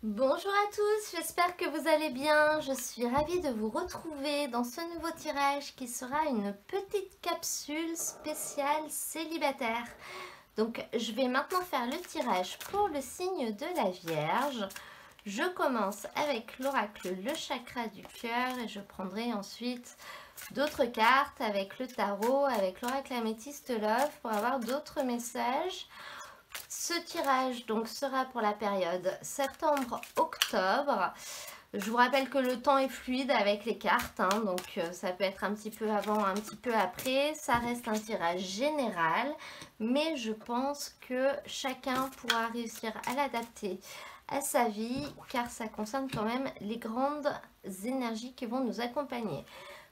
Bonjour à tous, j'espère que vous allez bien. Je suis ravie de vous retrouver dans ce nouveau tirage qui sera une petite capsule spéciale célibataire. Donc je vais maintenant faire le tirage pour le signe de la Vierge. Je commence avec l'oracle Le Chakra du Cœur et je prendrai ensuite d'autres cartes avec le tarot, avec l'oracle Améthyste Love pour avoir d'autres messages. Ce tirage donc sera pour la période septembre-octobre. Je vous rappelle que le temps est fluide avec les cartes, donc ça peut être un petit peu avant, un petit peu après. Ça reste un tirage général, mais je pense que chacun pourra réussir à l'adapter à sa vie, car ça concerne quand même les grandes énergies qui vont nous accompagner.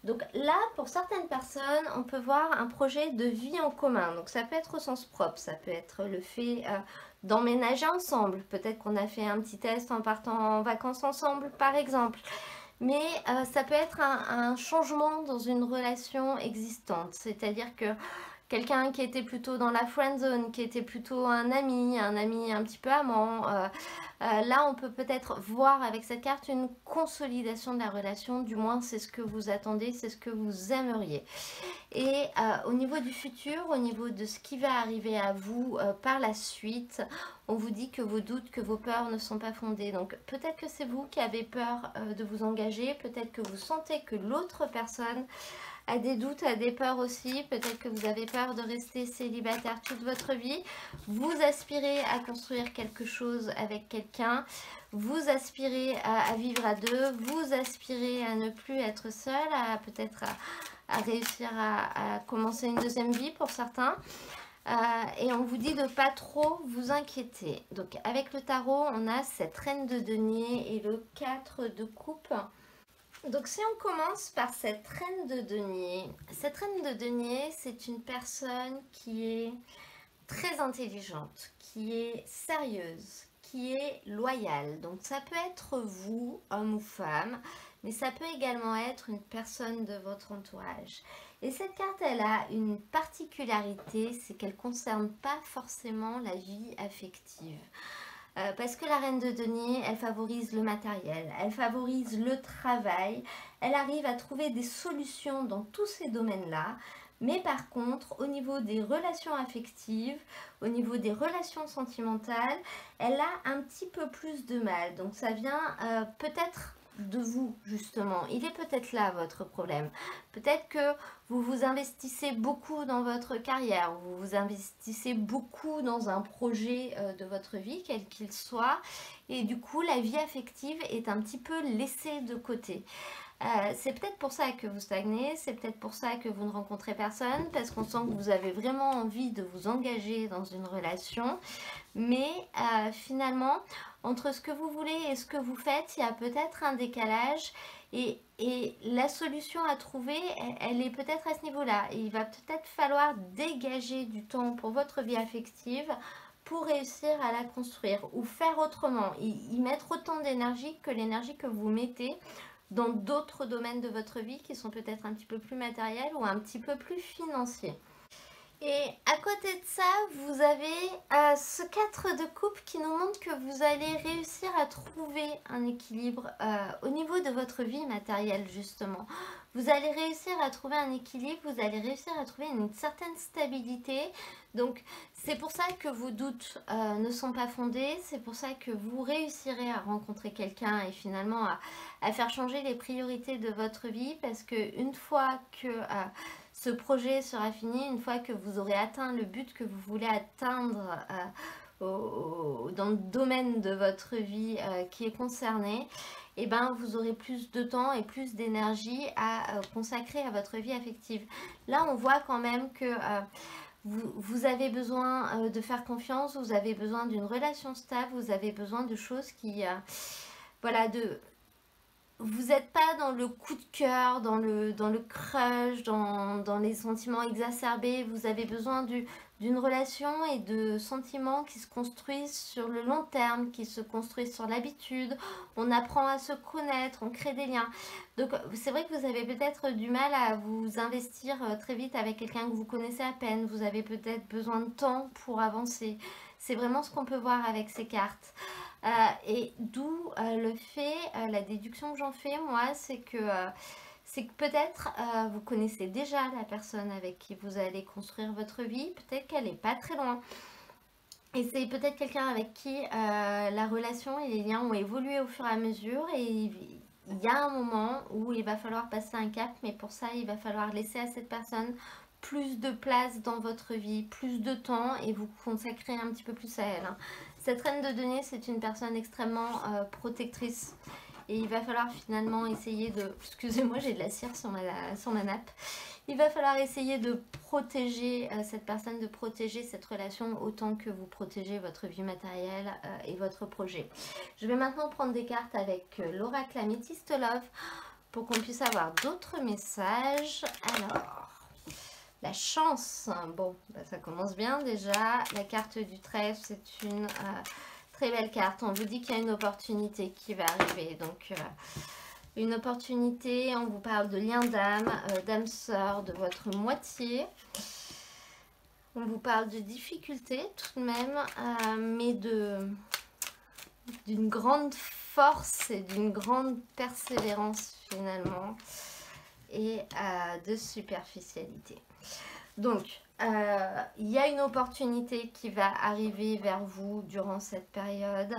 Donc là, pour certaines personnes, on peut voir un projet de vie en commun. Donc ça peut être au sens propre, ça peut être le fait d'emménager ensemble. Peut-être qu'on a fait un petit test en partant en vacances ensemble, par exemple. Mais ça peut être un changement dans une relation existante. C'est-à-dire que quelqu'un qui était plutôt dans la friend zone, qui était plutôt un ami un petit peu amant. Là, on peut peut-être voir avec cette carte une consolidation de la relation. Du moins, c'est ce que vous attendez, c'est ce que vous aimeriez. Et au niveau du futur, au niveau de ce qui va arriver à vous par la suite, on vous dit que vos doutes, que vos peurs ne sont pas fondées. Donc peut-être que c'est vous qui avez peur de vous engager, peut-être que vous sentez que l'autre personne a des doutes, a des peurs aussi. Peut-être que vous avez peur de rester célibataire toute votre vie. Vous aspirez à construire quelque chose avec quelqu'un. Vous aspirez à vivre à deux. Vous aspirez à ne plus être seul, à peut-être à réussir à commencer une deuxième vie pour certains. Et on vous dit de pas trop vous inquiéter. Donc avec le tarot, on a cette reine de denier et le 4 de coupe. Donc si on commence par cette reine de denier, c'est une personne qui est très intelligente, qui est sérieuse, qui est loyale. Donc ça peut être vous, homme ou femme, mais ça peut également être une personne de votre entourage. Et cette carte, elle a une particularité, c'est qu'elle ne concerne pas forcément la vie affective. Parce que la reine de denier, elle favorise le matériel, elle favorise le travail, elle arrive à trouver des solutions dans tous ces domaines-là. Mais par contre, au niveau des relations affectives, au niveau des relations sentimentales, elle a un petit peu plus de mal. Donc ça vient peut-être de vous, justement. Il est peut-être là votre problème. Peut-être que vous vous investissez beaucoup dans votre carrière, vous vous investissez beaucoup dans un projet de votre vie, quel qu'il soit, et du coup la vie affective est un petit peu laissée de côté. C'est peut-être pour ça que vous stagnez, c'est peut-être pour ça que vous ne rencontrez personne, parce qu'on sent que vous avez vraiment envie de vous engager dans une relation, mais finalement, entre ce que vous voulez et ce que vous faites, il y a peut-être un décalage, et la solution à trouver, elle est peut-être à ce niveau-là. Il va peut-être falloir dégager du temps pour votre vie affective pour réussir à la construire, ou faire autrement, y mettre autant d'énergie que l'énergie que vous mettez dans d'autres domaines de votre vie qui sont peut-être un petit peu plus matériels ou un petit peu plus financiers. Et à côté de ça, vous avez ce 4 de coupe qui nous montre que vous allez réussir à trouver un équilibre au niveau de votre vie matérielle, justement. Vous allez réussir à trouver un équilibre, vous allez réussir à trouver une certaine stabilité. Donc c'est pour ça que vos doutes ne sont pas fondés, c'est pour ça que vous réussirez à rencontrer quelqu'un et finalement à faire changer les priorités de votre vie, parce qu'une fois que ce projet sera fini, une fois que vous aurez atteint le but que vous voulez atteindre dans le domaine de votre vie qui est concerné, et ben vous aurez plus de temps et plus d'énergie à consacrer à votre vie affective. Là, on voit quand même que vous avez besoin de faire confiance, vous avez besoin d'une relation stable, vous avez besoin de choses qui... voilà, vous n'êtes pas dans le coup de cœur, dans le crush, dans les sentiments exacerbés. Vous avez besoin d'une relation et de sentiments qui se construisent sur le long terme, qui se construisent sur l'habitude. On apprend à se connaître, on crée des liens. Donc c'est vrai que vous avez peut-être du mal à vous investir très vite avec quelqu'un que vous connaissez à peine. Vous avez peut-être besoin de temps pour avancer. C'est vraiment ce qu'on peut voir avec ces cartes. Et d'où le fait, la déduction que j'en fais moi, c'est que peut-être vous connaissez déjà la personne avec qui vous allez construire votre vie, peut-être qu'elle n'est pas très loin. Et c'est peut-être quelqu'un avec qui la relation et les liens ont évolué au fur et à mesure et il y a un moment où il va falloir passer un cap, mais pour ça il va falloir laisser à cette personne plus de place dans votre vie, plus de temps et vous consacrer un petit peu plus à elle. Cette reine de denier, c'est une personne extrêmement protectrice et il va falloir finalement essayer de... Excusez-moi, j'ai de la cire sur ma nappe. Il va falloir essayer de protéger cette personne, de protéger cette relation autant que vous protégez votre vie matérielle et votre projet. Je vais maintenant prendre des cartes avec l'oracle Améthyste Love pour qu'on puisse avoir d'autres messages. Alors, la chance. Bon, bah, ça commence bien déjà. La carte du trèfle, c'est une très belle carte. On vous dit qu'il y a une opportunité qui va arriver. Donc... une opportunité, on vous parle de lien d'âme, d'âme sœur, de votre moitié. On vous parle de difficultés tout de même, mais d'une grande force et d'une grande persévérance finalement. Et de superficialité. Donc, il y a une opportunité qui va arriver vers vous durant cette période.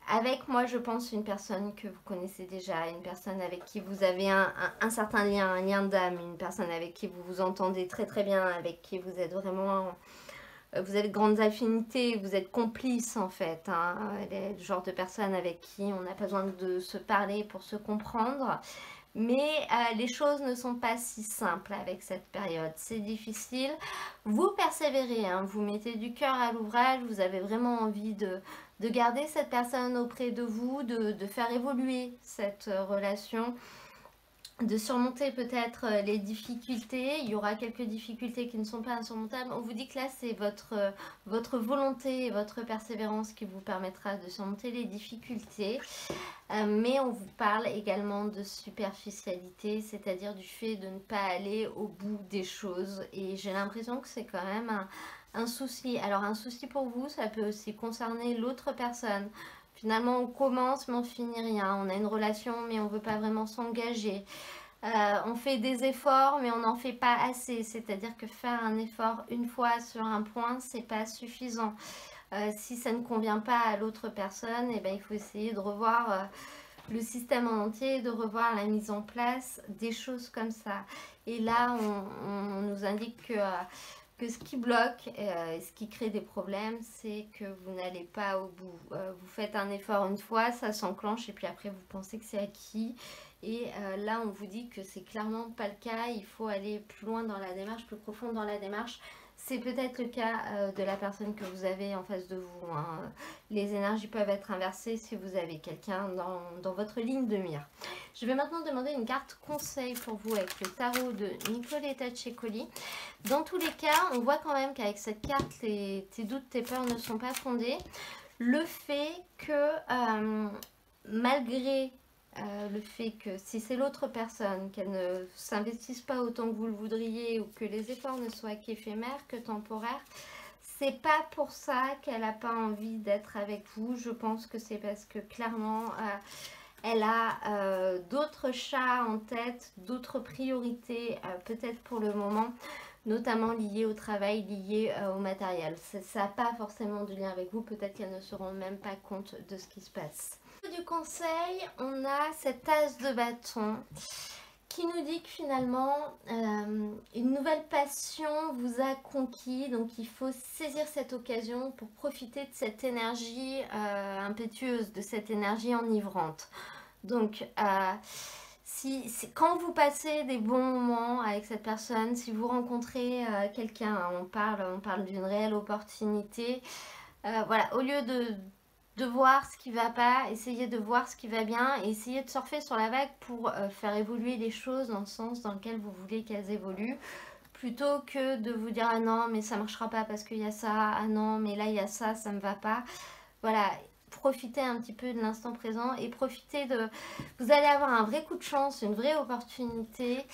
Avec moi, je pense une personne que vous connaissez déjà, une personne avec qui vous avez un certain lien, un lien d'âme, une personne avec qui vous vous entendez très très bien, avec qui vous êtes vraiment... Vous avez de grandes affinités, vous êtes complices en fait. Hein. Elle est le genre de personne avec qui on n'a pas besoin de se parler pour se comprendre. Mais les choses ne sont pas si simples avec cette période, c'est difficile. Vous persévérez, hein, vous mettez du cœur à l'ouvrage, vous avez vraiment envie de garder cette personne auprès de vous, de faire évoluer cette relation, de surmonter peut-être les difficultés. Il y aura quelques difficultés qui ne sont pas insurmontables. On vous dit que là, c'est votre volonté et votre persévérance qui vous permettra de surmonter les difficultés. Mais on vous parle également de superficialité, c'est-à-dire du fait de ne pas aller au bout des choses. Et j'ai l'impression que c'est quand même un souci. Alors un souci pour vous, ça peut aussi concerner l'autre personne. Finalement, on commence, mais on finit rien. On a une relation, mais on ne veut pas vraiment s'engager. On fait des efforts, mais on n'en fait pas assez. C'est-à-dire que faire un effort une fois sur un point, c'est pas suffisant. Si ça ne convient pas à l'autre personne, eh ben, il faut essayer de revoir le système en entier, de revoir la mise en place des choses comme ça. Et là, on nous indique que ce qui bloque, ce qui crée des problèmes, c'est que vous n'allez pas au bout. Vous faites un effort une fois, ça s'enclenche et puis après vous pensez que c'est acquis. Et là, on vous dit que c'est clairement pas le cas. Il faut aller plus loin dans la démarche, plus profond dans la démarche. C'est peut-être le cas de la personne que vous avez en face de vous. Hein. Les énergies peuvent être inversées si vous avez quelqu'un dans votre ligne de mire. Je vais maintenant demander une carte conseil pour vous avec le tarot de Nicoletta Ceccoli. Dans tous les cas, on voit quand même qu'avec cette carte, tes doutes, tes peurs ne sont pas fondés. Le fait que malgré... le fait que si c'est l'autre personne, qu'elle ne s'investisse pas autant que vous le voudriez ou que les efforts ne soient qu'éphémères, que temporaires, c'est pas pour ça qu'elle n'a pas envie d'être avec vous. Je pense que c'est parce que clairement, elle a d'autres chats en tête, d'autres priorités, peut-être pour le moment, notamment liées au travail, liées au matériel. Ça n'a pas forcément de lien avec vous, peut-être qu'elle ne se rend même pas compte de ce qui se passe. Du conseil, on a cet as de bâton qui nous dit que finalement une nouvelle passion vous a conquis, donc il faut saisir cette occasion pour profiter de cette énergie impétueuse, de cette énergie enivrante. Donc quand vous passez des bons moments avec cette personne, si vous rencontrez quelqu'un, on parle d'une réelle opportunité, voilà, au lieu de voir ce qui va pas, essayez de voir ce qui va bien et essayez de surfer sur la vague pour faire évoluer les choses dans le sens dans lequel vous voulez qu'elles évoluent, plutôt que de vous dire ah non mais ça marchera pas parce qu'il y a ça, ah non mais là il y a ça, ça me va pas. Voilà, profitez un petit peu de l'instant présent et profitez de... Vous allez avoir un vrai coup de chance, une vraie opportunité.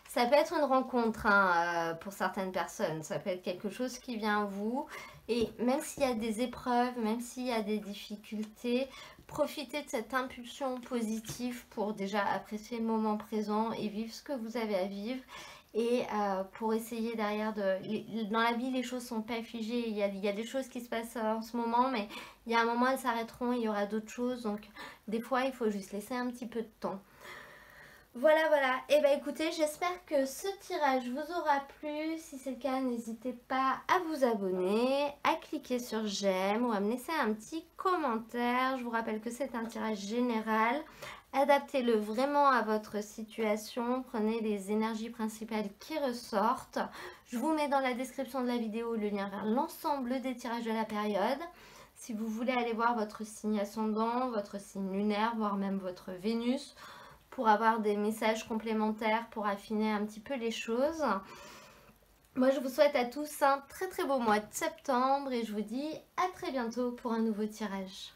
Ça peut être une rencontre hein, pour certaines personnes, ça peut être quelque chose qui vient à vous. Et même s'il y a des épreuves, même s'il y a des difficultés, profitez de cette impulsion positive pour déjà apprécier le moment présent et vivre ce que vous avez à vivre. Et pour essayer derrière dans la vie, les choses sont pas figées. Il y a des choses qui se passent en ce moment, mais il y a un moment, elles s'arrêteront et il y aura d'autres choses. Donc, des fois, il faut juste laisser un petit peu de temps. Voilà, voilà. Et ben écoutez, j'espère que ce tirage vous aura plu. Si c'est le cas, n'hésitez pas à vous abonner, à cliquer sur j'aime ou à me laisser un petit commentaire. Je vous rappelle que c'est un tirage général. Adaptez-le vraiment à votre situation. Prenez les énergies principales qui ressortent. Je vous mets dans la description de la vidéo le lien vers l'ensemble des tirages de la période. Si vous voulez aller voir votre signe ascendant, votre signe lunaire, voire même votre Vénus, pour avoir des messages complémentaires, pour affiner un petit peu les choses. Moi, je vous souhaite à tous un très très beau mois de septembre et je vous dis à très bientôt pour un nouveau tirage.